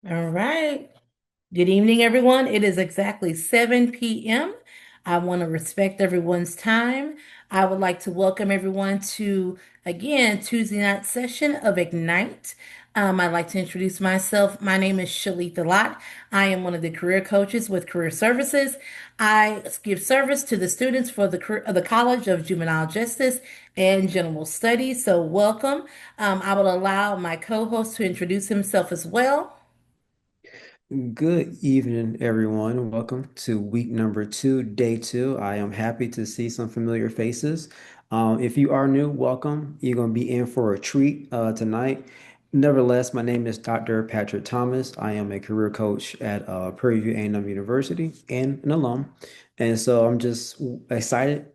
All right. Good evening, everyone. It is exactly 7 p.m. I want to respect everyone's time. I would like to welcome everyone to, again, Tuesday night session of Ignite. I'd like to introduce myself. My name is Shalita Lott. I am one of the career coaches with Career Services. I give service to the students for the College of Juvenile Justice and General Studies. So, welcome. I will allow my co-host to introduce himself as well. Good evening, everyone. Welcome to week number two, day two. I am happy to see some familiar faces. If you are new, welcome. You're going to be in for a treat tonight. Nevertheless, my name is Dr. Patrick Thomas. I am a career coach at Prairie View A&M University and an alum. And so I'm just excited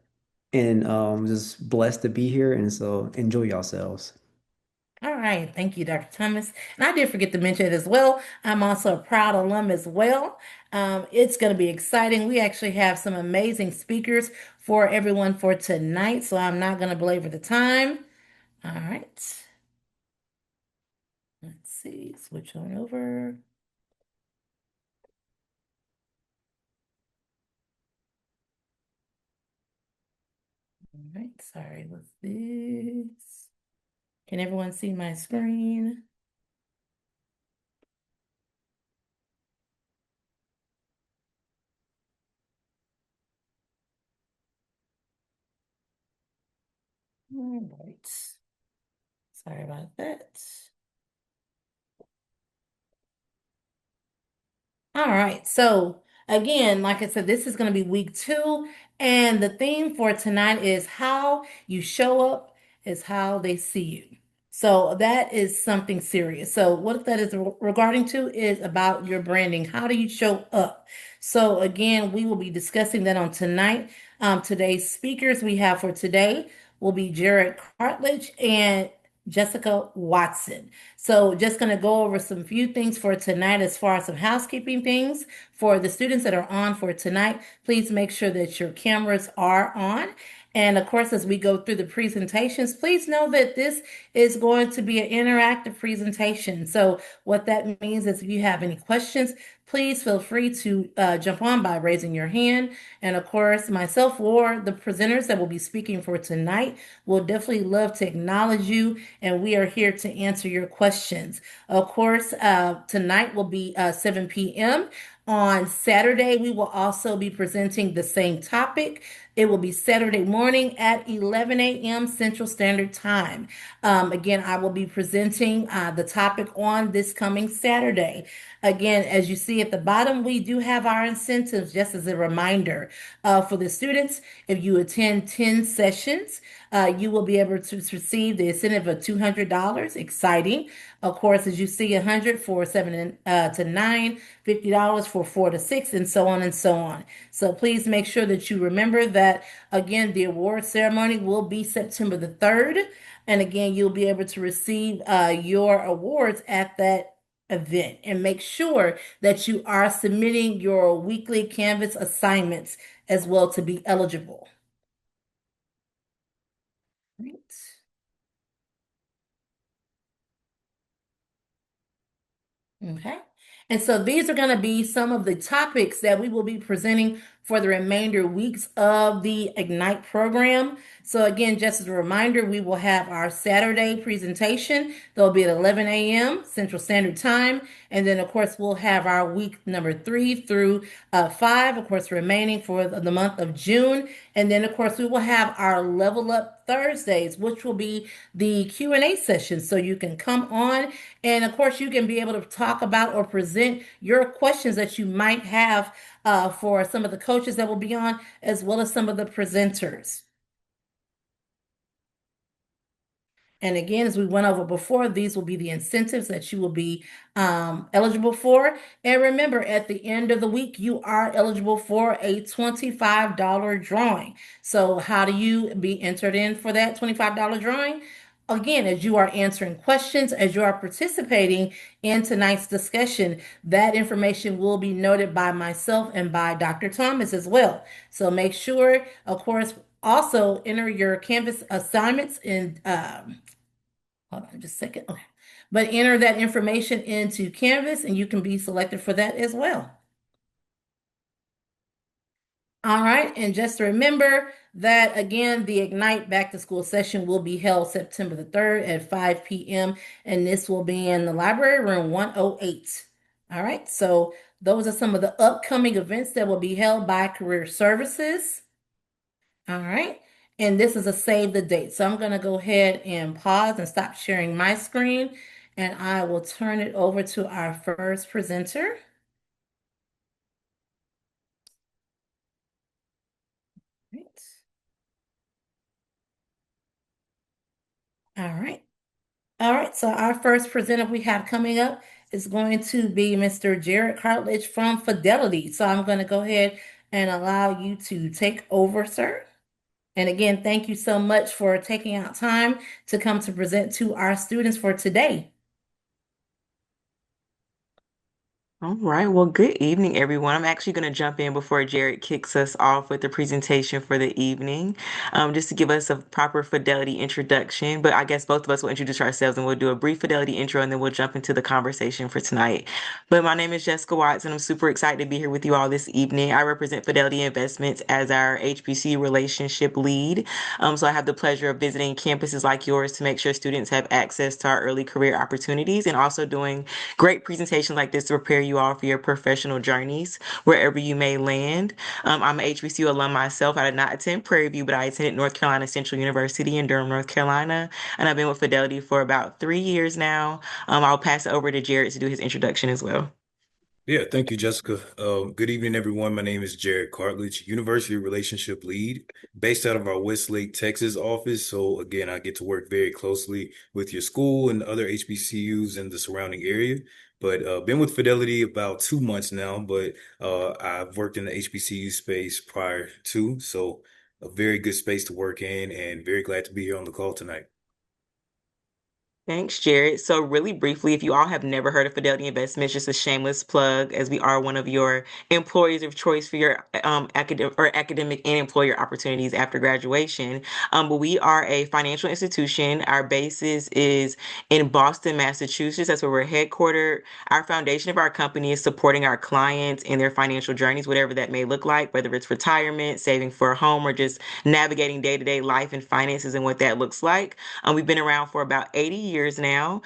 and just blessed to be here. And so enjoy yourselves. All right. Thank you, Dr. Thomas. And I did forget to mention it as well. I'm also a proud alum as well. It's going to be exciting. We actually have some amazing speakers for everyone for tonight, so I'm not going to belabor the time. All right. Let's see. Switch on over. All right. Sorry, what's this? Can everyone see my screen? All right. Sorry about that. All right. So again, like I said, this is going to be week two. And the theme for tonight is how you show up is how they see you. So that is something serious. So what that is regarding to is about your branding. How do you show up? So again, we will be discussing that on tonight. Today's speakers we have for today will be Jarrad Cartlidge and Jessica Watson. So just going to go over some few things for tonight as far as some housekeeping things for the students that are on for tonight. Please make sure that your cameras are on. And of course, as we go through the presentations, please know that this is going to be an interactive presentation. So what that means is if you have any questions, please feel free to jump on by raising your hand. And of course, myself or the presenters that will be speaking for tonight will definitely love to acknowledge you, and we are here to answer your questions. Of course, tonight will be 7 p.m. On Saturday, we will also be presenting the same topic. It will be Saturday morning at 11 a.m. Central Standard Time. Again, I will be presenting the topic on this coming Saturday. Again, as you see at the bottom, we do have our incentives just as a reminder for the students. If you attend 10 sessions, you will be able to receive the incentive of $200. Exciting. Of course, as you see, 100 for 7 to 9, $50 for 4 to 6, and so on and so on. So please make sure that you remember that, again, the award ceremony will be September the 3rd. And again, you'll be able to receive your awards at that event. And make sure that you are submitting your weekly Canvas assignments as well to be eligible. Right. Okay. And so these are going to be some of the topics that we will be presenting for the remainder weeks of the Ignite program. So again, just as a reminder, we will have our Saturday presentation. They'll be at 11 a.m. Central Standard Time. And then, of course, we'll have our week number 3 through 5, of course, remaining for the month of June. And then, of course, we will have our Level Up Thursdays, which will be the Q&A session. So you can come on and, of course, you can be able to talk about or present your questions that you might have for some of the coaches that will be on, as well as some of the presenters. And again, as we went over before, these will be the incentives that you will be eligible for. And remember, at the end of the week, you are eligible for a $25 drawing. So, how do you be entered in for that $25 drawing? Again, as you are answering questions, as you are participating in tonight's discussion, that information will be noted by myself and by Dr. Thomas as well. So make sure, of course, also enter your Canvas assignments in Hold on just a second. Okay. But enter that information into Canvas and you can be selected for that as well. All right, and just remember that again, the Ignite Back to School session will be held September the 3rd at 5 p.m. and this will be in the library room 108. All right, so those are some of the upcoming events that will be held by Career Services. All right, and this is a save the date. So I'm going to go ahead and pause and stop sharing my screen, and I will turn it over to our first presenter. Right. All right. All right, so our first presenter we have coming up is going to be Mr. Jarrad Cartlidge from Fidelity. So I'm going to go ahead and allow you to take over, sir. And again, thank you so much for taking out time to come to present to our students for today. All right. Well, good evening, everyone. I'm actually going to jump in before Jarrad kicks us off with the presentation for the evening, just to give us a proper Fidelity introduction. But I guess both of us will introduce ourselves and we'll do a brief Fidelity intro and then we'll jump into the conversation for tonight. But my name is Jessica Watts and I'm super excited to be here with you all this evening. I represent Fidelity Investments as our HBC relationship lead. So I have the pleasure of visiting campuses like yours to make sure students have access to our early career opportunities and also doing great presentations like this to prepare you all for your professional journeys wherever you may land. I'm an HBCU alum myself. I did not attend Prairie View, but I attended North Carolina Central University in Durham, North Carolina, and I've been with Fidelity for about 3 years now. I'll pass it over to Jarrad to do his introduction as well. Yeah, thank you, Jessica. Good evening, everyone. My name is Jarrad Cartlidge, University Relationship Lead, based out of our Westlake, Texas office. So again, I get to work very closely with your school and other HBCUs in the surrounding area. But been with Fidelity about 2 months now, but I've worked in the HBCU space prior to, so a very good space to work in, and very glad to be here on the call tonight. Thanks, Jarrad. So, really briefly, if you all have never heard of Fidelity Investments, just a shameless plug, as we are one of your employers of choice for your academic and employer opportunities after graduation. But we are a financial institution. Our basis is in Boston, Massachusetts. That's where we're headquartered. Our foundation of our company is supporting our clients in their financial journeys, whatever that may look like, whether it's retirement, saving for a home, or just navigating day-to-day life and finances and what that looks like. We've been around for about 80 years now.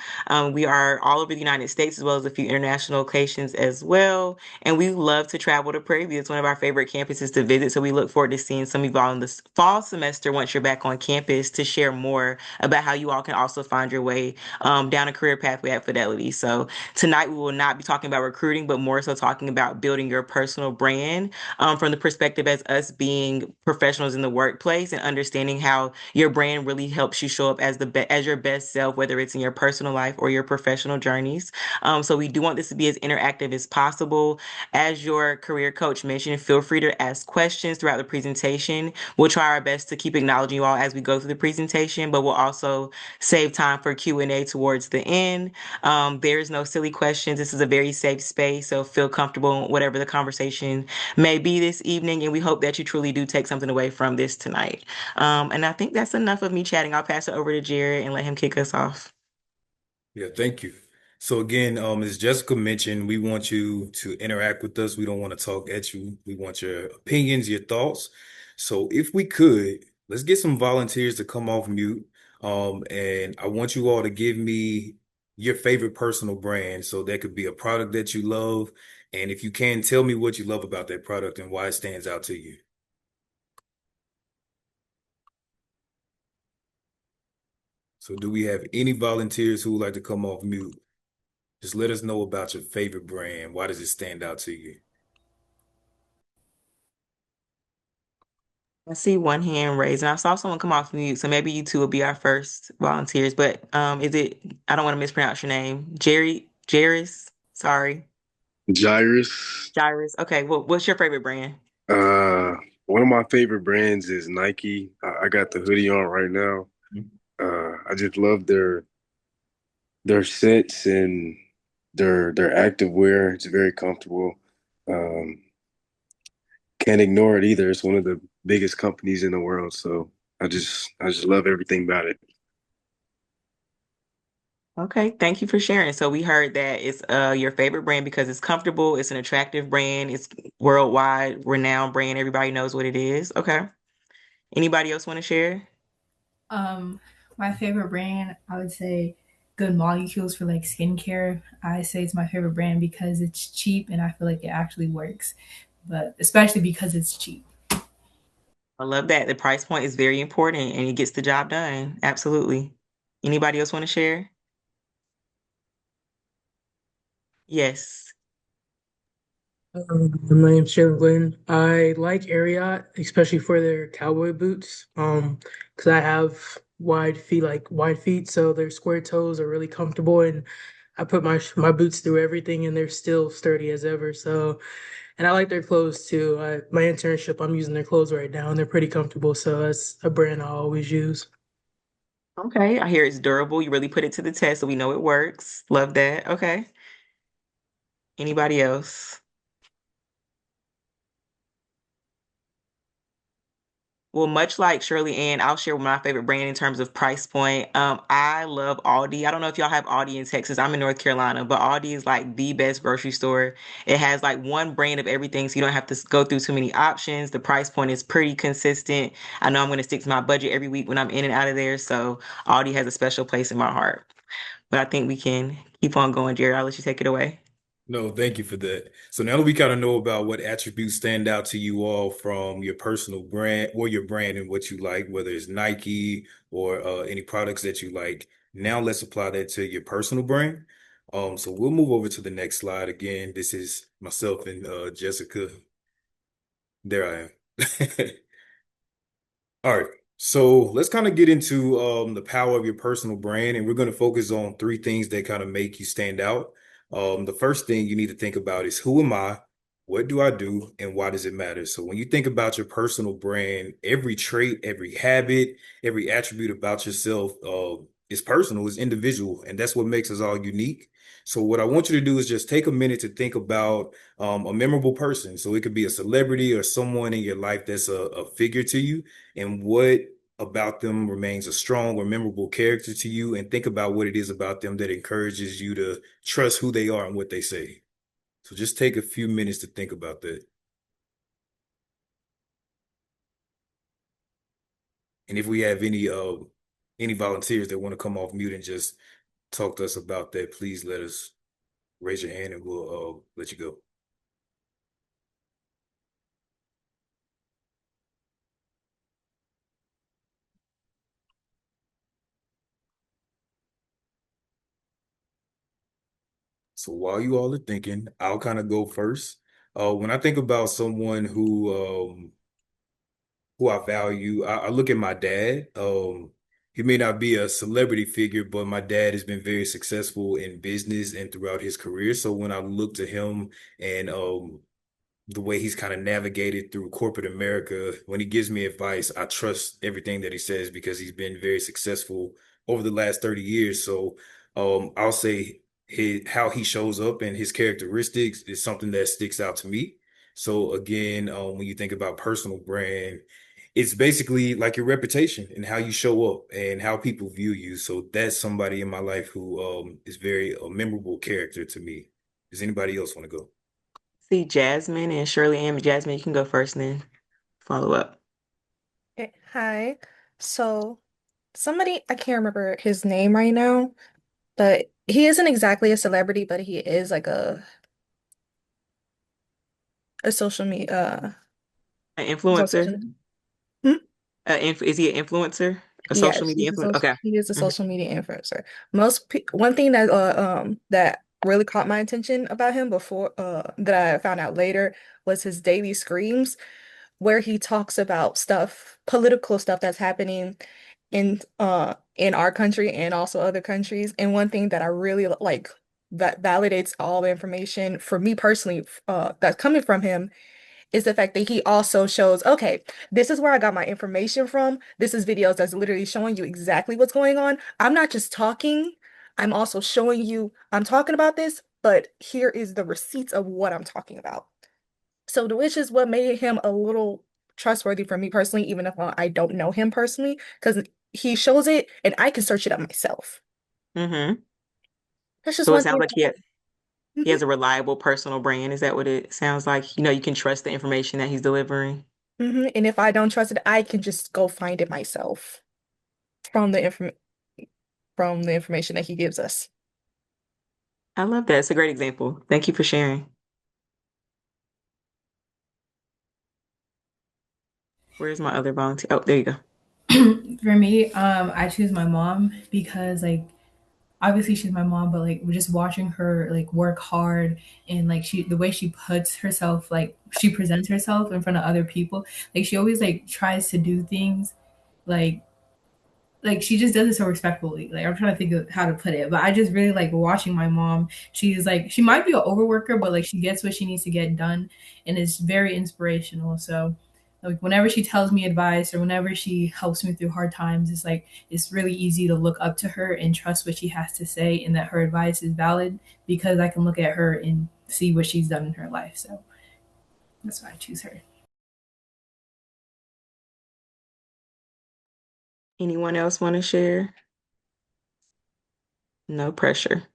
We are all over the United States as well as a few international locations as well. And we love to travel to Prairie View. It's one of our favorite campuses to visit. So we look forward to seeing some of you all in the fall semester once you're back on campus to share more about how you all can also find your way down a career pathway at Fidelity. So tonight we will not be talking about recruiting, but more so talking about building your personal brand from the perspective as us being professionals in the workplace and understanding how your brand really helps you show up as as your best self, whether it's in your personal life or your professional journeys. So we do want this to be as interactive as possible. As your career coach mentioned, feel free to ask questions throughout the presentation. We'll try our best to keep acknowledging you all as we go through the presentation, but we'll also save time for Q&A towards the end. There's no silly questions. This is a very safe space, so feel comfortable whatever the conversation may be this evening, and we hope that you truly do take something away from this tonight. And I think that's enough of me chatting. I'll pass it over to Jarrad and let him kick us off. Yeah, thank you. So again, as Jessica mentioned, we want you to interact with us. We don't want to talk at you. We want your opinions, your thoughts. So if we could, let's get some volunteers to come off mute. And I want you all to give me your favorite personal brand. So that could be a product that you love. And if you can, tell me what you love about that product and why it stands out to you. So do we have any volunteers who would like to come off mute? Just let us know about your favorite brand. Why does it stand out to you? I see one hand raised, and I saw someone come off mute, so maybe you two will be our first volunteers. But is it? I don't want to mispronounce your name, Jerry, Jairus. Sorry, Gyrus. Jairus. Okay, well, what's your favorite brand? Uh, One of my favorite brands is Nike. I got the hoodie on right now. I just love their sets and their active wear. It's very comfortable. Um, can't ignore it either. It's one of the biggest companies in the world, so I just love everything about it. Okay, thank you for sharing. So we heard that it's your favorite brand because it's comfortable, it's an attractive brand, it's worldwide renowned brand. Everybody knows what it is. Okay. Anybody else want to share? Um, my favorite brand, I would say Good Molecules for like skincare. I say it's my favorite brand because it's cheap and I feel like it actually works, but especially because it's cheap. I love that. The price point is very important and it gets the job done. Absolutely. Anybody else want to share? Yes. My name's Jalen. I like Ariat, especially for their cowboy boots. Because I have wide feet, so their square toes are really comfortable, and I put my boots through everything, and they're still sturdy as ever. So, and I like their clothes too. My internship, I'm using their clothes right now, and they're pretty comfortable. So that's a brand I always use. Okay. I hear it's durable. You really put it to the test, so we know it works. Love that. Okay. Anybody else? Well, much like Shirley Ann, I'll share my favorite brand in terms of price point. I love Aldi. I don't know if y'all have Aldi in Texas. I'm in North Carolina, but Aldi is like the best grocery store. It has like one brand of everything, so you don't have to go through too many options. The price point is pretty consistent. I know I'm going to stick to my budget every week when I'm in and out of there, so Aldi has a special place in my heart. But I think we can keep on going, Jared. I'll let you take it away. No, thank you for that. So now that we kind of know about what attributes stand out to you all from your personal brand or your brand and what you like, whether it's Nike or any products that you like, now let's apply that to your personal brand. So we'll move over to the next slide again. This is myself and Jessica. There I am. All right. So let's kind of get into the power of your personal brand, and we're going to focus on three things that kind of make you stand out. The first thing you need to think about is who am I, what do I do, and why does it matter? So when you think about your personal brand, every trait, every habit, every attribute about yourself is personal, is individual, and that's what makes us all unique. So what I want you to do is just take a minute to think about a memorable person. So it could be a celebrity or someone in your life that's a figure to you and what about them remains a strong or memorable character to you, and think about what it is about them that encourages you to trust who they are and what they say. So just take a few minutes to think about that. And if we have any volunteers that want to come off mute and just talk to us about that, please let us raise your hand and we'll let you go. So while you all are thinking, I'll kind of go first. When I think about someone who I value. I look at my dad. He may not be a celebrity figure, but my dad has been very successful in business and throughout his career. So when I look to him and the way he's kind of navigated through corporate America, when he gives me advice, I trust everything that he says because he's been very successful over the last 30 years. So I'll say how he shows up and his characteristics is something that sticks out to me. So again, when you think about personal brand, it's basically like your reputation and how you show up and how people view you. So that's somebody in my life who is very a memorable character to me. Does anybody else want to go? See Jasmine and Shirley Ann. Jasmine, you can go first and then follow up. Hi. So, somebody, I can't remember his name right now, but he isn't exactly a celebrity, but he is like a social media, An he's on influencer? social media. Hmm? Is he an influencer? A social Yes, media influencer? Okay. he is a Mhm. social media influencer. One thing that really caught my attention about him before that I found out later was his daily screams where he talks about political stuff that's happening in our country and also other countries. And one thing that I really like that validates all the information for me personally that's coming from him is the fact that he also shows, okay, this is where I got my information from. This is videos that's literally showing you exactly what's going on. I'm not just talking, I'm also showing you I'm talking about this, but here is the receipts of what I'm talking about. So, which is what made him a little trustworthy for me personally, even if I don't know him personally, because he shows it and I can search it up myself. Mm-hmm. That's just So it one sounds thing. like he Hmm. has a reliable personal brand. Is that what it sounds like? You can trust the information that he's delivering. And if I don't trust it, I can just go find it myself from the information that he gives us. I love that. It's a great example. Thank you for sharing. Where's my other volunteer? Oh, there you go. For me, I choose my mom because like obviously she's my mom, but like we're just watching her like work hard and like the way she puts herself, like she presents herself in front of other people, like she always like tries to do things like she just does it so respectfully. Like I'm trying to think of how to put it, but I just really like watching my mom. She's like she might be an overworker, but like she gets what she needs to get done, and it's very inspirational. So, like whenever she tells me advice or whenever she helps me through hard times, it's like it's really easy to look up to her and trust what she has to say, and that her advice is valid because I can look at her and see what she's done in her life. So that's why I choose her. Anyone else want to share? No pressure.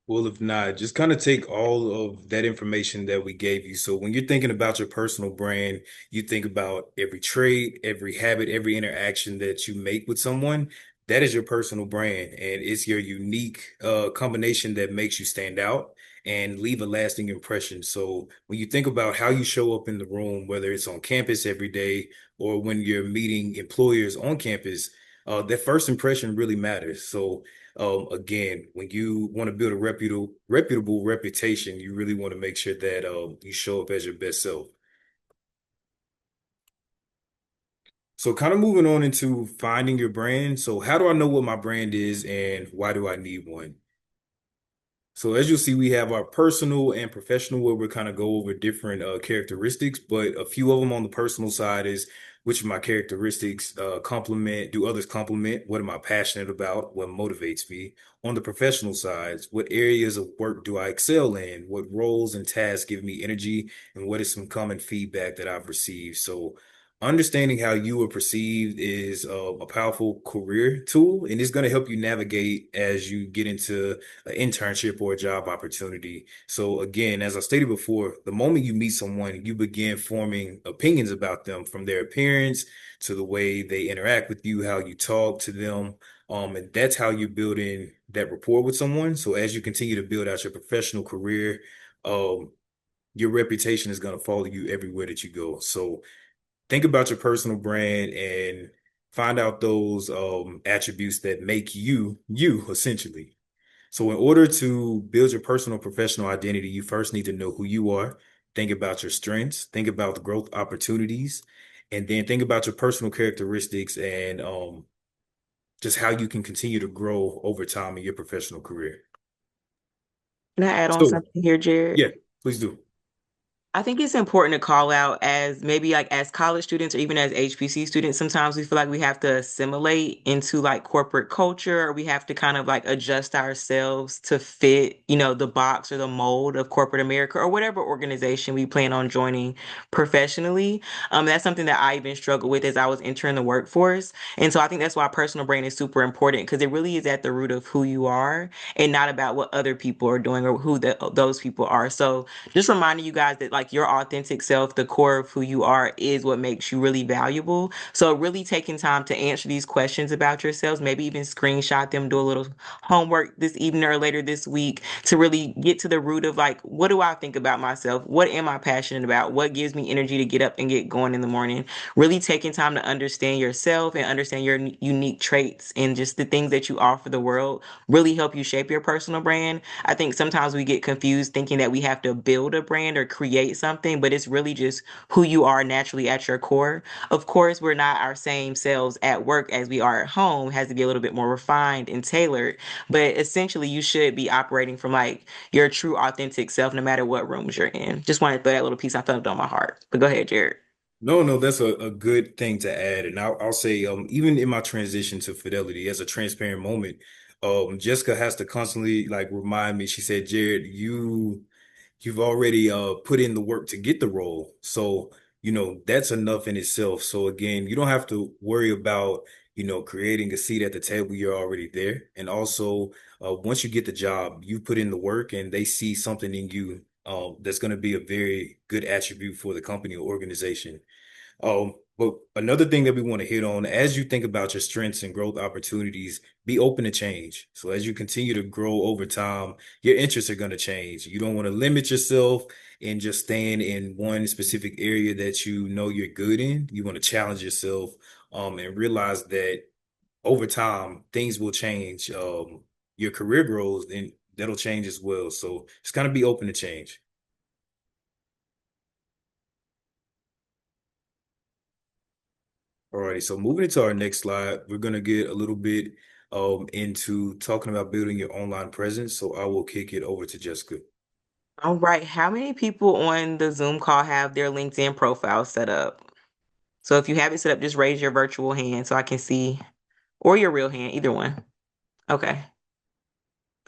Well, if not, just kind of take all of that information that we gave you. So when you're thinking about your personal brand, you think about every trait, every habit, every interaction that you make with someone. That is your personal brand, and it's your unique combination that makes you stand out and leave a lasting impression. So when you think about how you show up in the room, whether it's on campus every day or when you're meeting employers on campus, that first impression really matters. So again, when you want to build a reputable reputation, you really want to make sure that you show up as your best self. So kind of moving on into finding your brand. So how do I know what my brand is and why do I need one? So as you'll see, we have our personal and professional where we kind of go over different characteristics, but a few of them on the personal side is which of my characteristics do others complement? What am I passionate about? What motivates me? On the professional sides, what areas of work do I excel in? What roles and tasks give me energy? And what is some common feedback that I've received? So understanding how you are perceived is a powerful career tool, and it's going to help you navigate as you get into an internship or a job opportunity. So again, as I stated before, the moment you meet someone, you begin forming opinions about them from their appearance to the way they interact with you, how you talk to them. And that's how you're building that rapport with someone. So as you continue to build out your professional career, um, your reputation is going to follow you everywhere that you go. So think about your personal brand and find out those attributes that make you you essentially. So in order to build your personal professional identity, you first need to know who you are. Think about your strengths, think about the growth opportunities, and then think about your personal characteristics and just how you can continue to grow over time in your professional career. Can I add on So, something here, Jared? yeah, please do. I think it's important to call out as maybe like as college students or even as HPC students, sometimes we feel like we have to assimilate into like corporate culture or we have to kind of like adjust ourselves to fit, the box or the mold of corporate America or whatever organization we plan on joining professionally. That's something that I even struggled with as I was entering the workforce. And so I think that's why personal brand is super important because it really is at the root of who you are and not about what other people are doing or who those people are. So just reminding you guys that like your authentic self, the core of who you are is what makes you really valuable. So really taking time to answer these questions about yourselves, maybe even screenshot them, do a little homework this evening or later this week to really get to the root of like, what do I think about myself? What am I passionate about? What gives me energy to get up and get going in the morning? Really taking time to understand yourself and understand your unique traits and just the things that you offer the world really help you shape your personal brand. I think sometimes we get confused thinking that we have to build a brand or create something, but it's really just who you are naturally at your core. Of course, we're not our same selves at work as we are at home. It has to be a little bit more refined and tailored, but essentially you should be operating from like your true authentic self no matter what rooms you're in. Just wanted to throw that little piece I felt on my heart. But go ahead, Jared. No, no, that's a good thing to add. And I'll say, even in my transition to Fidelity as a transparent moment, Jessica has to constantly like remind me, she said, Jared, you've already put in the work to get the role. So, that's enough in itself. So again, you don't have to worry about creating a seat at the table, you're already there. And also, once you get the job, you put in the work and they see something in you that's going to be a very good attribute for the company or organization. But another thing that we want to hit on, as you think about your strengths and growth opportunities, be open to change. So as you continue to grow over time, your interests are going to change. You don't want to limit yourself and just staying in one specific area that you know you're good in. You want to challenge yourself, and realize that over time things will change. Your career grows and that'll change as well. So just kind of be open to change. Alrighty, so moving into our next slide, we're gonna get a little bit into talking about building your online presence. So I will kick it over to Jessica. All right. How many people on the Zoom call have their LinkedIn profile set up? So if you have it set up, just raise your virtual hand so I can see, or your real hand, either one. Okay.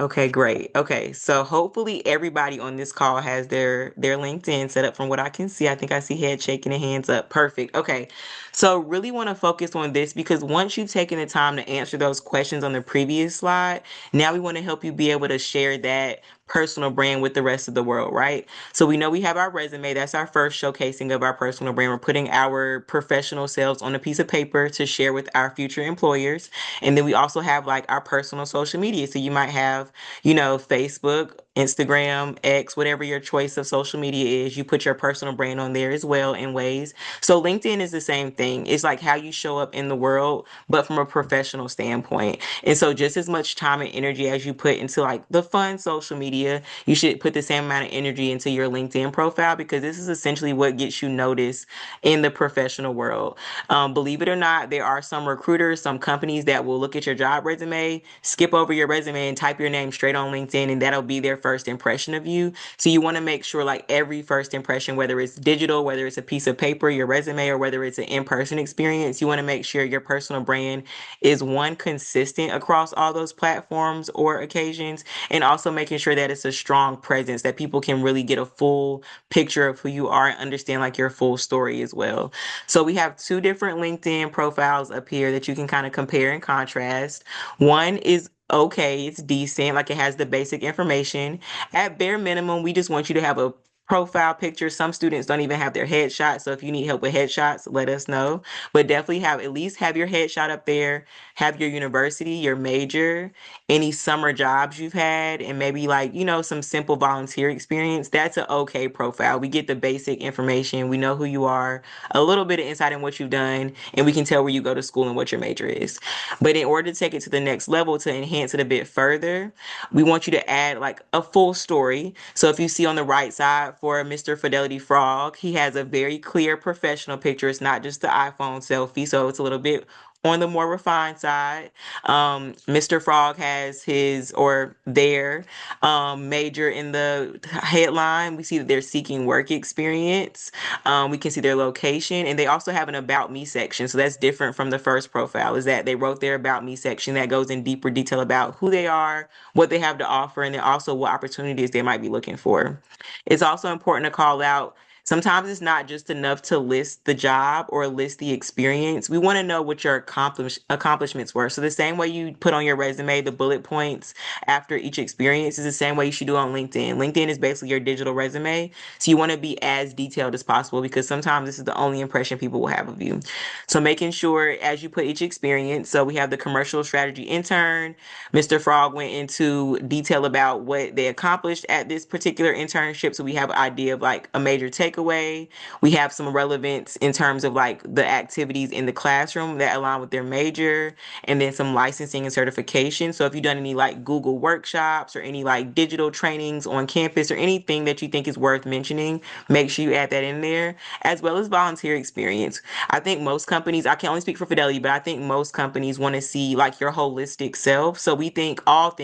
Okay, great. Okay, so hopefully everybody on this call has their LinkedIn set up from what I can see. I think I see head shaking and hands up. Perfect. Okay. So really want to focus on this because once you've taken the time to answer those questions on the previous slide, now we want to help you be able to share that personal brand with the rest of the world, right? So we know we have our resume. That's our first showcasing of our personal brand. We're putting our professional selves on a piece of paper to share with our future employers. And then we also have like our personal social media. So you might have, Facebook, Instagram, X, whatever your choice of social media is, you put your personal brand on there as well in ways. So LinkedIn is the same thing. It's like how you show up in the world, but from a professional standpoint. And so just as much time and energy as you put into like the fun social media, you should put the same amount of energy into your LinkedIn profile because this is essentially what gets you noticed in the professional world. Believe it or not, there are some recruiters, some companies that will look at your job resume, skip over your resume and type your name straight on LinkedIn, and that'll be their first impression of you. So you want to make sure like every first impression, whether it's digital, whether it's a piece of paper, your resume, or whether it's an in-person experience, you want to make sure your personal brand is one consistent across all those platforms or occasions, and also making sure that it's a strong presence that people can really get a full picture of who you are and understand like your full story as well. So we have two different LinkedIn profiles up here that you can kind of compare and contrast. One is okay, it's decent, like it has the basic information. At bare minimum, we just want you to have a profile picture. Some students don't even have their headshot. So if you need help with headshots, let us know. But definitely have at least have your headshot up there, have your university, your major, any summer jobs you've had, and maybe like, some simple volunteer experience. That's an okay profile. We get the basic information. We know who you are, a little bit of insight in what you've done, and we can tell where you go to school and what your major is. But in order to take it to the next level, to enhance it a bit further, we want you to add like a full story. So if you see on the right side for Mr. Fidelity Frog, he has a very clear professional picture. It's not just the iPhone selfie, so it's a little bit on the more refined side. Mr. Frog has his or their major in the headline. We see that they're seeking work experience. We can see their location, and they also have an About Me section. So that's different from the first profile, is that they wrote their About Me section that goes in deeper detail about who they are, what they have to offer, and then also what opportunities they might be looking for. It's also important to call out sometimes it's not just enough to list the job or list the experience. We want to know what your accomplishments were. So the same way you put on your resume the bullet points after each experience is the same way you should do on LinkedIn. LinkedIn is basically your digital resume. So you want to be as detailed as possible because sometimes this is the only impression people will have of you. So making sure as you put each experience, so we have the commercial strategy intern. Mr. Frog went into detail about what they accomplished at this particular internship. So we have an idea of like a major takeaway. We have some relevance in terms of like the activities in the classroom that align with their major, and then some licensing and certification. So if you've done any like Google workshops or any like digital trainings on campus or anything that you think is worth mentioning, make sure you add that in there, as well as volunteer experience. I think most companies, I can only speak for Fidelity, but I think most companies want to see like your holistic self. So we think all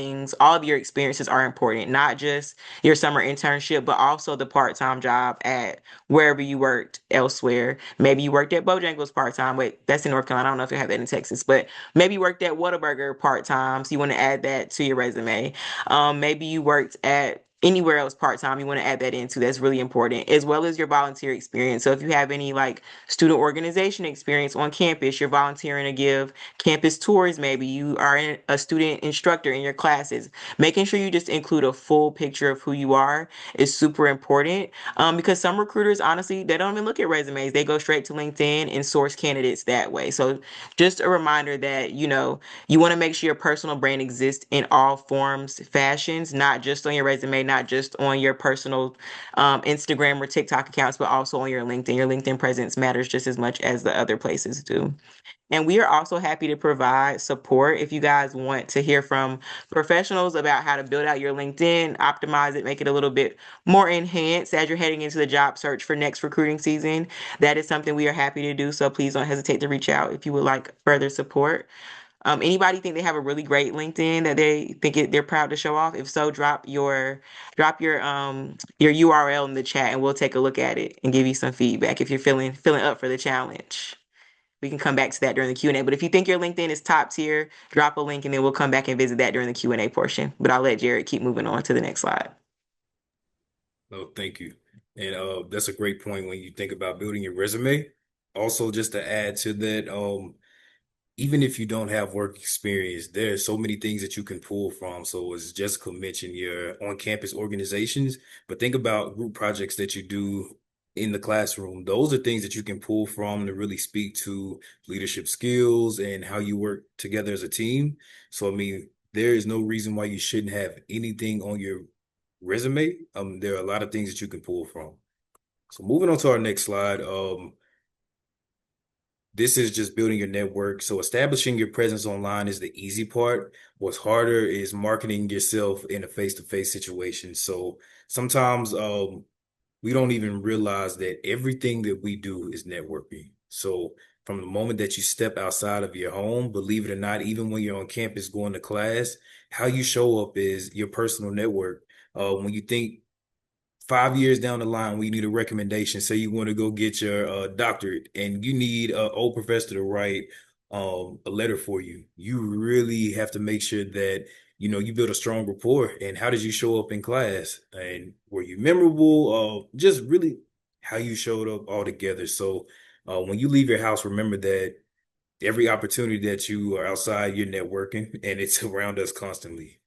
of your experiences are important, not just your summer internship, but also the part-time job at wherever you worked elsewhere. Maybe you worked at Bojangles part-time. Wait, that's in North Carolina. I don't know if you have that in Texas, but maybe you worked at Whataburger part-time. So you want to add that to your resume. Maybe you worked at anywhere else part-time, you want to add that into. That's really important, as well as your volunteer experience. So if you have any like student organization experience on campus, you're volunteering to give campus tours, maybe you are a student instructor in your classes, making sure you just include a full picture of who you are is super important, because some recruiters, honestly, they don't even look at resumes. They go straight to LinkedIn and source candidates that way. So just a reminder that, you want to make sure your personal brand exists in all forms, fashions, not just on your resume, not just on your personal Instagram or TikTok accounts, but also on your LinkedIn. Your LinkedIn presence matters just as much as the other places do. And we are also happy to provide support if you guys want to hear from professionals about how to build out your LinkedIn, optimize it, make it a little bit more enhanced as you're heading into the job search for next recruiting season. That is something we are happy to do. So please don't hesitate to reach out if you would like further support. Anybody think they have a really great LinkedIn that they think they're proud to show off? If so, drop your URL in the chat and we'll take a look at it and give you some feedback if you're feeling up for the challenge. We can come back to that during the Q&A. But if you think your LinkedIn is top tier, drop a link and then we'll come back and visit that during the Q&A portion. But I'll let Jarrad keep moving on to the next slide. Oh, thank you. And that's a great point when you think about building your resume. Also, just to add to that, even if you don't have work experience, there are so many things that you can pull from. So as Jessica mentioned, your on-campus organizations, but think about group projects that you do in the classroom. Those are things that you can pull from to really speak to leadership skills and how you work together as a team. So, I mean, there is no reason why you shouldn't have anything on your resume. There are a lot of things that you can pull from. So moving on to our next slide. This is just building your network. So establishing your presence online is the easy part. What's harder is marketing yourself in a face-to-face situation. So sometimes we don't even realize that everything that we do is networking. So from the moment that you step outside of your home, believe it or not, even when you're on campus going to class, how you show up is your personal network. When you think 5 years down the line, we need a recommendation. Say you want to go get your doctorate and you need an old professor to write a letter for you. You really have to make sure that, you build a strong rapport. And how did you show up in class? And were you memorable? Just really how you showed up all together. So when you leave your house, remember that every opportunity that you are outside, you're networking and it's around us constantly.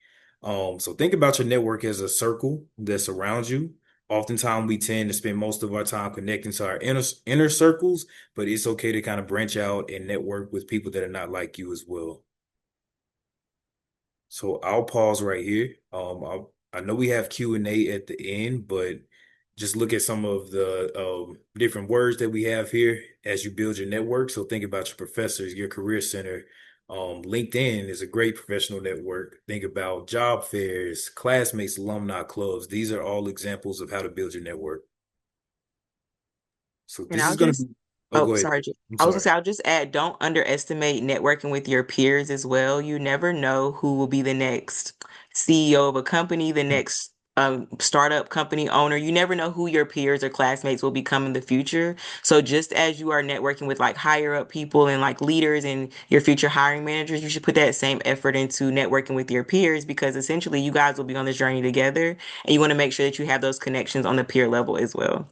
So think about your network as a circle that surrounds you. Oftentimes we tend to spend most of our time connecting to our inner circles, but it's okay to kind of branch out and network with people that are not like you as well. So I'll pause right here. I know we have Q&A at the end, but just look at some of the different words that we have here as you build your network. So think about your professors, your career center. LinkedIn is a great professional network. Think about job fairs, classmates, alumni clubs. These are all examples of how to build your network. So And this I'll is going to just, be, oh, oh, go ahead. sorry. I'm I was gonna sorry. say, I'll just add, don't underestimate networking with your peers as well. You never know who will be the next CEO of a company, the next startup company owner. You never know who your peers or classmates will become in the future. So just as you are networking with like higher up people and like leaders and your future hiring managers, you should put that same effort into networking with your peers because essentially you guys will be on this journey together and you want to make sure that you have those connections on the peer level as well.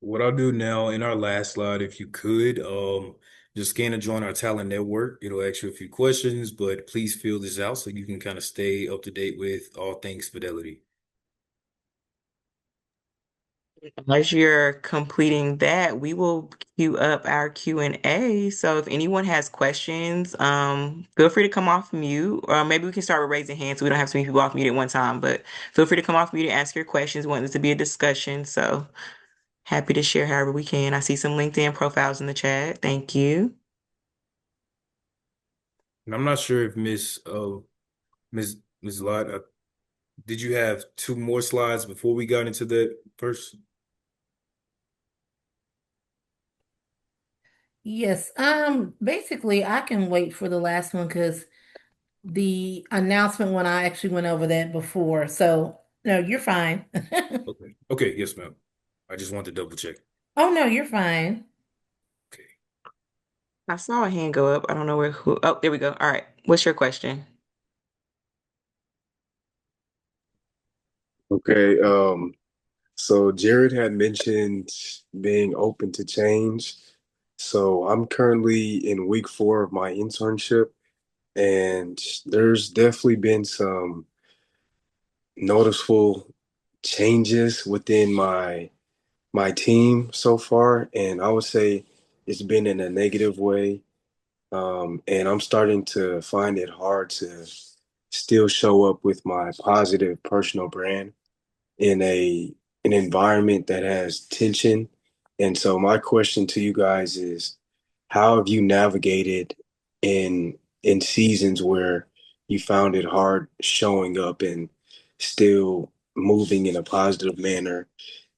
What I'll do now in our last slide, if you could, just scan and join our talent network. It'll ask you a few questions, but please fill this out so you can kind of stay up to date with all things Fidelity. As you're completing that, we will queue up our Q&A. So if anyone has questions, feel free to come off mute, or maybe we can start with raising hands so we don't have so many people off mute at one time. But feel free to come off mute and ask your questions. We want this to be a discussion, so happy to share however we can. I see some LinkedIn profiles in the chat. Thank you. And I'm not sure if Miss Lott, did you have two more slides before we got into that first? Yes. Basically I can wait for the last one because the announcement when I actually went over that before. So no, you're fine. Okay. Okay. Yes, ma'am. I just wanted to double check. Oh no, you're fine. Okay. I saw a hand go up. I don't know where who. Oh, there we go. All right. What's your question? Okay. So Jared had mentioned being open to change. So I'm currently in week 4 of my internship, and there's definitely been some noticeable changes within my team so far, and I would say it's been in a negative way. And I'm starting to find it hard to still show up with my positive personal brand in an environment that has tension. And so my question to you guys is, how have you navigated in seasons where you found it hard showing up and still moving in a positive manner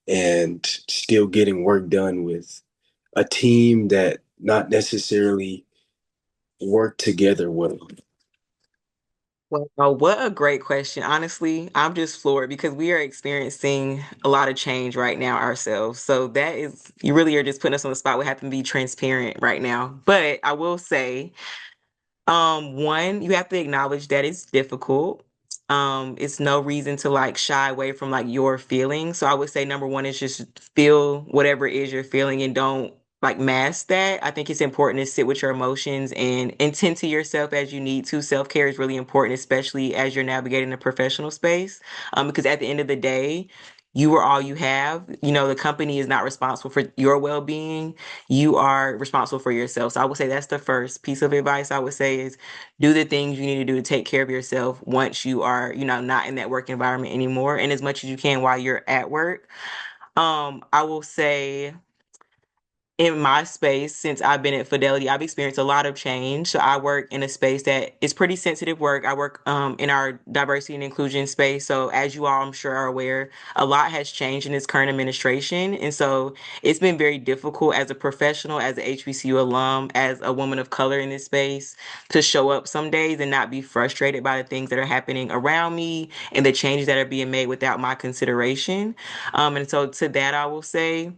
and still getting work done with a team that not necessarily work together well? Well, what a great question. Honestly, I'm just floored because we are experiencing a lot of change right now ourselves. So that is, you really are just putting us on the spot. We have to be transparent right now. But I will say, one, you have to acknowledge that it's difficult. It's no reason to like shy away from like your feelings. So I would say number one is just feel whatever it is you're feeling and don't like mask that. I think it's important to sit with your emotions and tend to yourself as you need to. Self-care is really important, especially as you're navigating a professional space. Because at the end of the day, you are all you have. You know, the company is not responsible for your well-being. You are responsible for yourself. So I would say that's the first piece of advice I would say is do the things you need to do to take care of yourself once you are, not in that work environment anymore, and as much as you can while you're at work. I will say in my space, since I've been at Fidelity, I've experienced a lot of change. So I work in a space that is pretty sensitive work. I work in our diversity and inclusion space. So as you all, I'm sure, are aware, a lot has changed in this current administration. And so it's been very difficult as a professional, as an HBCU alum, as a woman of color in this space to show up some days and not be frustrated by the things that are happening around me and the changes that are being made without my consideration. And so to that, I will say,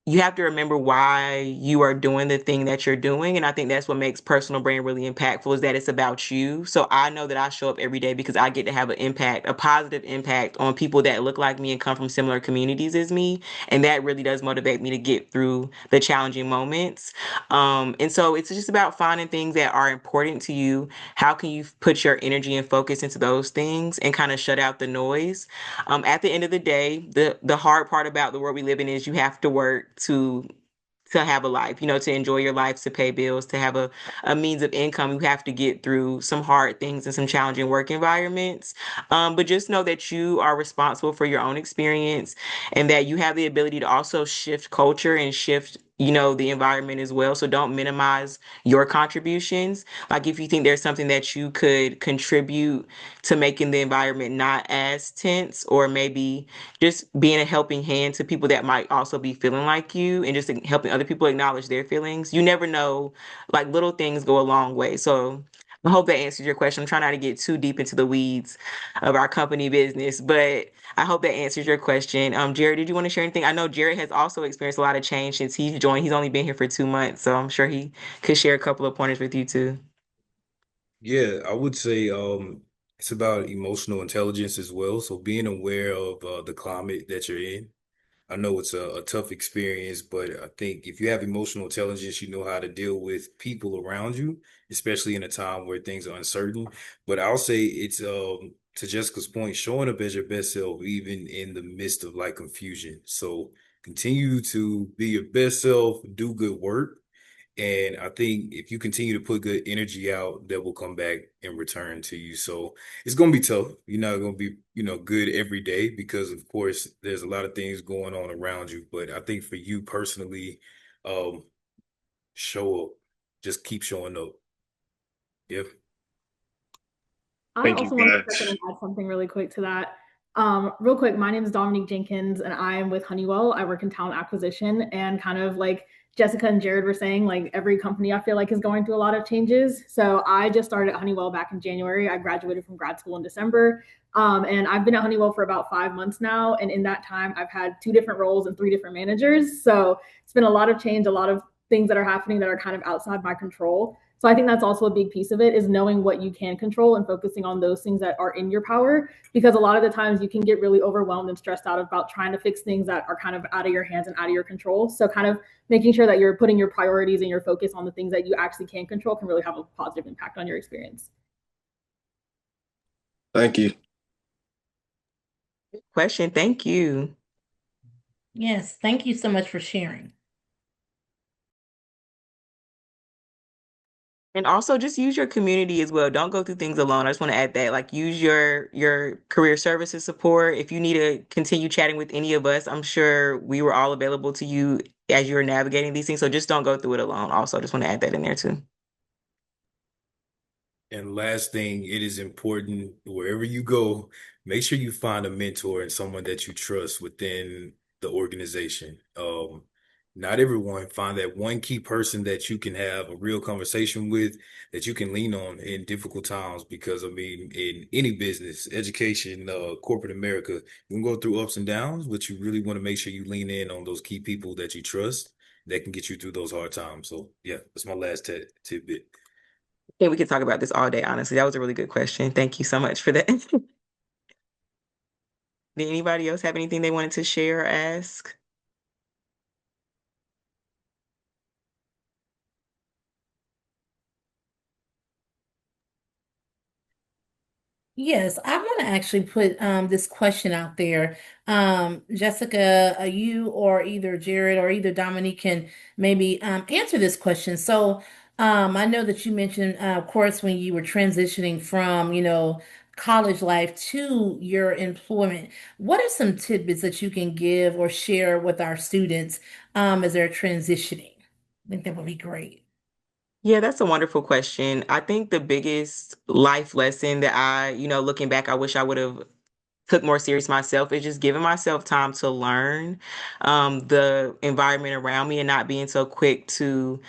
you have to remember why you are doing the thing that you're doing. And I think that's what makes personal brand really impactful is that it's about you. So I know that I show up every day because I get to have an impact, a positive impact on people that look like me and come from similar communities as me. And that really does motivate me to get through the challenging moments. And so it's just about finding things that are important to you. How can you put your energy and focus into those things and kind of shut out the noise? At the end of the day, the hard part about the world we live in is you have to work to have a life, to enjoy your life, to pay bills, to have a means of income. You have to get through some hard things and some challenging work environments. But just know that you are responsible for your own experience and that you have the ability to also shift culture and shift, the environment as well. So don't minimize your contributions. Like if you think there's something that you could contribute to making the environment not as tense, or maybe just being a helping hand to people that might also be feeling like you and just helping other people acknowledge their feelings. You never know, like little things go a long way. So I hope that answers your question. I'm trying not to get too deep into the weeds of our company business, but I hope that answers your question. Jared, did you want to share anything? I know Jared has also experienced a lot of change since he's joined. He's only been here for 2 months, so I'm sure he could share a couple of pointers with you too. Yeah, I would say it's about emotional intelligence as well. So being aware of the climate that you're in. I know it's a tough experience, but I think if you have emotional intelligence, you know how to deal with people around you, especially in a time where things are uncertain. But I'll say it's to Jessica's point, showing up as your best self, even in the midst of like confusion. So continue to be your best self, do good work. And I think if you continue to put good energy out, that will come back in return to you. So it's going to be tough. You're not going to be, good every day because, of course, there's a lot of things going on around you. But I think for you personally, um, show up. Just keep showing up. Yep. I Thank you, also want to step in and guys. add something really quick to that. Real quick, my name is Dominique Jenkins, and I am with Honeywell. I work in talent acquisition, and kind of like Jessica and Jared were saying, like every company I feel like is going through a lot of changes. So I just started at Honeywell back in January. I graduated from grad school in December, and I've been at Honeywell for about 5 months now. And in that time, I've had 2 different roles and 3 different managers. So it's been a lot of change, a lot of things that are happening that are kind of outside my control. So I think that's also a big piece of it, is knowing what you can control and focusing on those things that are in your power, because a lot of the times you can get really overwhelmed and stressed out about trying to fix things that are kind of out of your hands and out of your control. So kind of making sure that you're putting your priorities and your focus on the things that you actually can control can really have a positive impact on your experience. Thank you. Good question. Thank you. Yes, thank you so much for sharing. And also just use your community as well. Don't go through things alone. I just want to add that. Like use your career services support. If you need to continue chatting with any of us, I'm sure we were all available to you as you were navigating these things. So just don't go through it alone. Also, just want to add that in there too. And last thing, it is important wherever you go, make sure you find a mentor and someone that you trust within the organization. Not everyone find that one key person that you can have a real conversation with, that you can lean on in difficult times. Because I mean, in any business, education, corporate America, you can go through ups and downs, but you really want to make sure you lean in on those key people that you trust that can get you through those hard times. So yeah, that's my last tidbit. I think we could talk about this all day, honestly. That was a really good question. Thank you so much for that. Did anybody else have anything they wanted to share or ask? Yes, I want to actually put this question out there. Jessica, you or either Jared or either Dominique can maybe answer this question. So, I know that you mentioned, of course, when you were transitioning from, college life to your employment, what are some tidbits that you can give or share with our students as they're transitioning? I think that would be great. Yeah, that's a wonderful question. I think the biggest life lesson that looking back, I wish I would have took more serious myself is just giving myself time to learn the environment around me and not being so quick to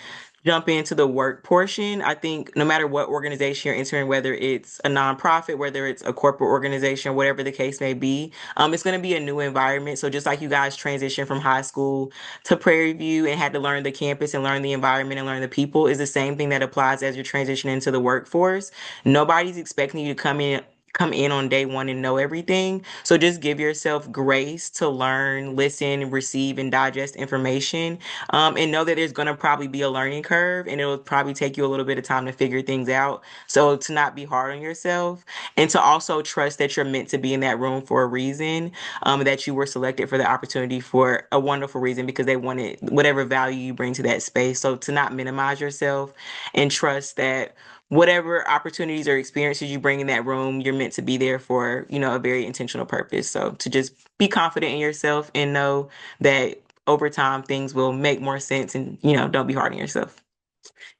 jump into the work portion. I think no matter what organization you're entering, whether it's a nonprofit, whether it's a corporate organization, whatever the case may be, it's going to be a new environment. So just like you guys transitioned from high school to Prairie View and had to learn the campus and learn the environment and learn the people, is the same thing that applies as you're transitioning into the workforce. Nobody's expecting you to come in on day one and know everything. So just give yourself grace to learn, listen, receive, and digest information. And know that there's going to probably be a learning curve and it'll probably take you a little bit of time to figure things out. So to not be hard on yourself and to also trust that you're meant to be in that room for a reason, that you were selected for the opportunity for a wonderful reason because they wanted whatever value you bring to that space. So to not minimize yourself and trust that whatever opportunities or experiences you bring in that room, you're meant to be there for, a very intentional purpose. So to just be confident in yourself and know that over time things will make more sense and, don't be hard on yourself.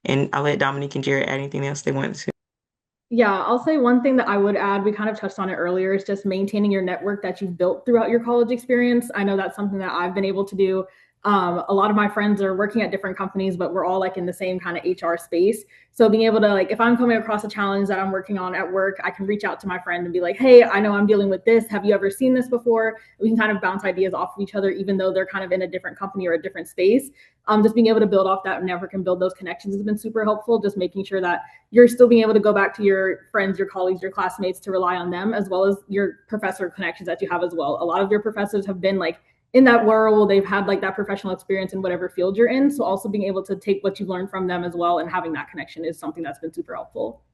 And I'll let Dominique and Jared add anything else they wanted to. Yeah, I'll say one thing that I would add, we kind of touched on it earlier, is just maintaining your network that you've built throughout your college experience. I know that's something that I've been able to do. A lot of my friends are working at different companies, but we're all like in the same kind of HR space. So being able to, like, if I'm coming across a challenge that I'm working on at work, I can reach out to my friend and be like, hey, I know I'm dealing with this. Have you ever seen this before? We can kind of bounce ideas off of each other, even though they're kind of in a different company or a different space. Just being able to build off that network and build those connections has been super helpful. Just making sure that you're still being able to go back to your friends, your colleagues, your classmates to rely on them, as well as your professor connections that you have as well. A lot of your professors have been like in that world, they've had like that professional experience in whatever field you're in. So also being able to take what you've learned from them as well and having that connection is something that's been super helpful.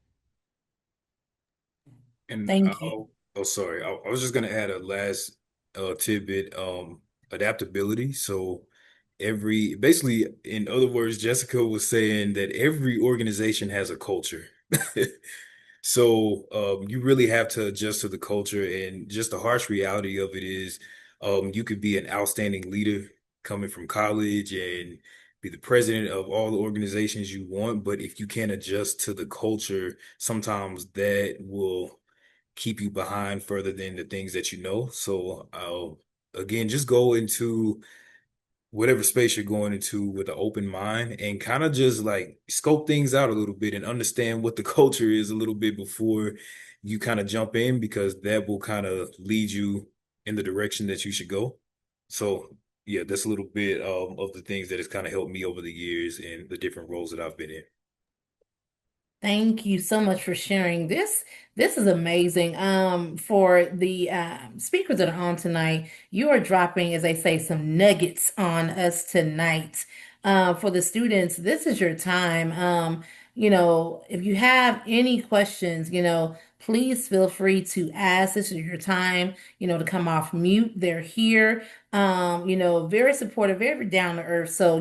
And Thank you. oh, sorry. I was just gonna add a last tidbit, adaptability. So basically, in other words, Jessica was saying that every organization has a culture. So you really have to adjust to the culture, and just the harsh reality of it is, you could be an outstanding leader coming from college and be the president of all the organizations you want, but if you can't adjust to the culture, sometimes that will keep you behind further than the things that you know. So again, just go into whatever space you're going into with an open mind and kind of just like scope things out a little bit and understand what the culture is a little bit before you kind of jump in, because that will kind of lead you in the direction that you should go. So yeah, that's a little bit of the things that has kind of helped me over the years in the different roles that I've been in. Thank you so much for sharing this. This is amazing. For the speakers that are on tonight, you are dropping, as they say, some nuggets on us tonight. For the students, this is your time. If you have any questions, please feel free to ask. This is your time, to come off mute. They're here. Very supportive, very down to earth. So,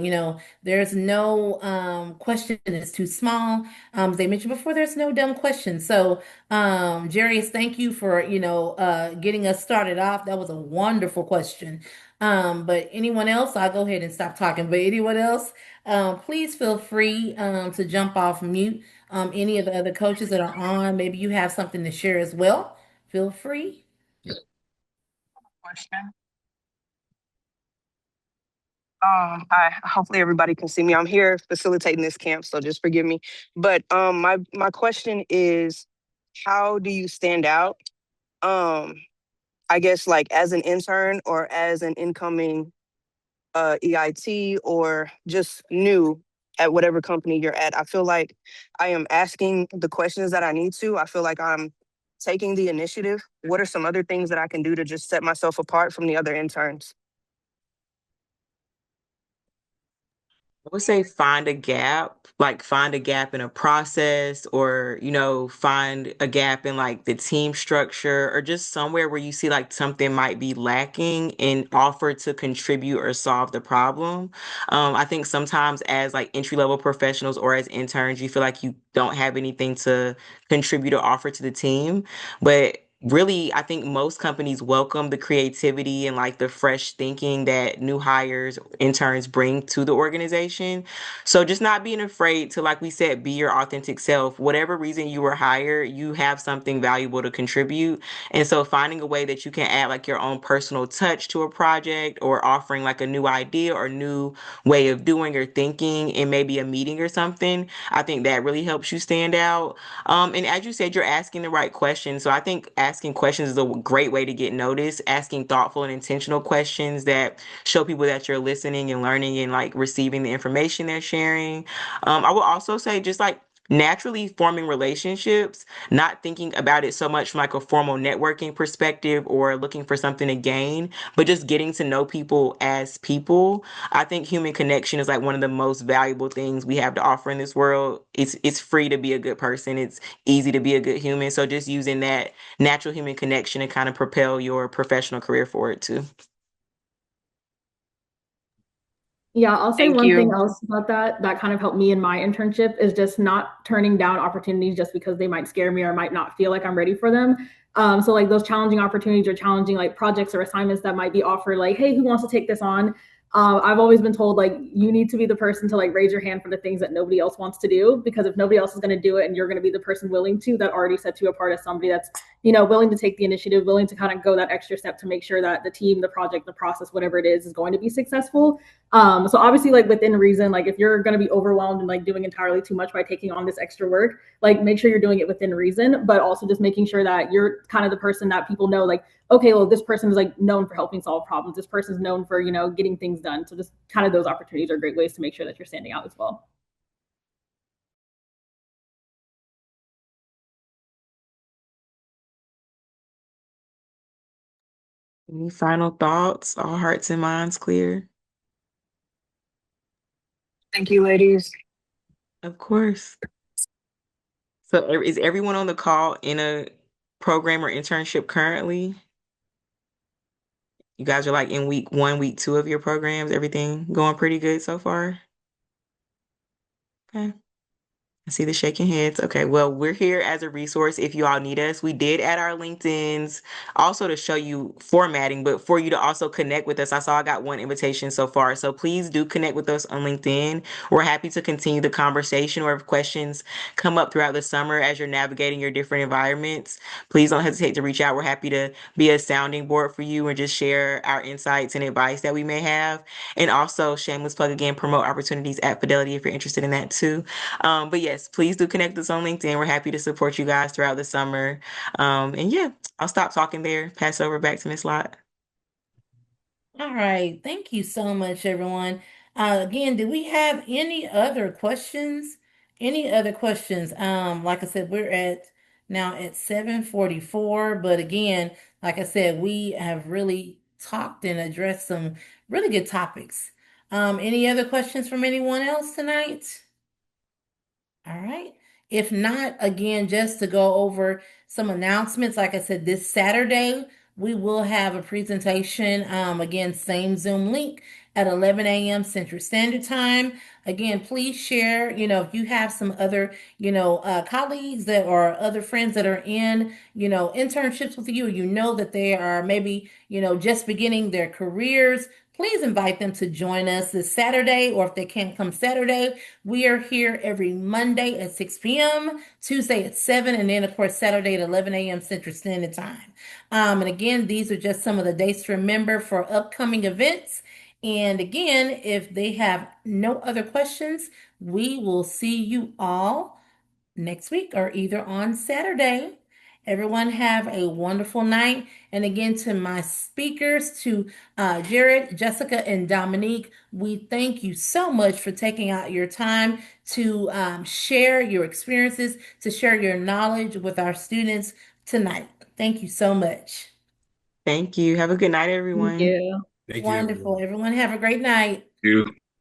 there's no question that's too small. As they mentioned before, there's no dumb question. So, Jarius, thank you for, getting us started off. That was a wonderful question. But anyone else, I'll go ahead and stop talking. But anyone else, please feel free to jump off mute. Any of the other coaches that are on, maybe you have something to share as well. Feel free. Question. Hi. Hopefully everybody can see me. I'm here facilitating this camp, so just forgive me. But my question is, how do you stand out? Um, I guess like as an intern or as an incoming EIT or just new at whatever company you're at. I feel like I am asking the questions that I need to. I feel like I'm taking the initiative. What are some other things that I can do to just set myself apart from the other interns? I would say find a gap in a process or, find a gap in like the team structure or just somewhere where you see like something might be lacking and offer to contribute or solve the problem. I think sometimes as like entry level professionals or as interns, you feel like you don't have anything to contribute or offer to the team. But really, I think most companies welcome the creativity and like the fresh thinking that new hires, interns bring to the organization. So just not being afraid to, like we said, be your authentic self. Whatever reason you were hired, you have something valuable to contribute. And so finding a way that you can add like your own personal touch to a project or offering like a new idea or new way of doing or thinking in maybe a meeting or something, I think that really helps you stand out. And as you said, you're asking the right questions. So I think asking questions is a great way to get noticed. Asking thoughtful and intentional questions that show people that you're listening and learning and like receiving the information they're sharing. I would also say just like naturally forming relationships, not thinking about it so much from like a formal networking perspective or looking for something to gain, but just getting to know people as people. I think human connection is like one of the most valuable things we have to offer in this world. It's free to be a good person. It's easy to be a good human. So just using that natural human connection to kind of propel your professional career forward too. Yeah, I'll say Thank one thing you. else about that kind of helped me in my internship is just not turning down opportunities just because they might scare me or might not feel like I'm ready for them. So like those challenging opportunities or challenging like projects or assignments that might be offered, like, hey, who wants to take this on? I've always been told like you need to be the person to like raise your hand for the things that nobody else wants to do, because if nobody else is going to do it and you're going to be the person willing to, that already sets you apart as somebody that's willing to take the initiative, willing to kind of go that extra step to make sure that the team, the project, the process, whatever it is going to be successful. So obviously, like within reason, like if you're going to be overwhelmed and like doing entirely too much by taking on this extra work, like make sure you're doing it within reason, but also just making sure that you're kind of the person that people know, like, okay, well, this person is like known for helping solve problems. This person is known for, getting things done. So just kind of those opportunities are great ways to make sure that you're standing out as well. Any final thoughts? All hearts and minds clear? Thank you, ladies. Of course. So is everyone on the call in a program or internship currently? You guys are like in week 1, week 2 of your programs. Everything going pretty good so far? Okay. I see the shaking heads. Okay, well, we're here as a resource if you all need us. We did add our LinkedIn's also to show you formatting, but for you to also connect with us. I saw I got one invitation so far. So please do connect with us on LinkedIn. We're happy to continue the conversation, or if questions come up throughout the summer as you're navigating your different environments, please don't hesitate to reach out. We're happy to be a sounding board for you and just share our insights and advice that we may have. And also, shameless plug again, promote opportunities at Fidelity if you're interested in that too. But yes, please do connect us on LinkedIn. We're happy to support you guys throughout the summer. And yeah, I'll stop talking there. Pass over back to Miss Lott. All right. Thank you so much, everyone. Again, do we have any other questions? Any other questions? Like I said, we're at now at 7:44, but again, like I said, we have really talked and addressed some really good topics. Any other questions from anyone else tonight? All right. If not, again, just to go over some announcements, like I said, this Saturday, we will have a presentation. Again, same Zoom link at 11 a.m. Central Standard Time. Again, please share, if you have some other, colleagues that or other friends that are in, internships with you, that they are maybe, just beginning their careers. Please invite them to join us this Saturday, or if they can't come Saturday, we are here every Monday at 6 p.m., Tuesday at 7, and then, of course, Saturday at 11 a.m. Central Standard Time. And again, these are just some of the dates to remember for upcoming events. And again, if they have no other questions, we will see you all next week or either on Saturday. Everyone have a wonderful night. And again, to my speakers, to Jarrad, Jessica, and Dominique, we thank you so much for taking out your time to share your experiences, to share your knowledge with our students tonight. Thank you so much. Thank you. Have a good night, Thank everyone. you. Thank you, Wonderful. everyone. Everyone have a great night. You.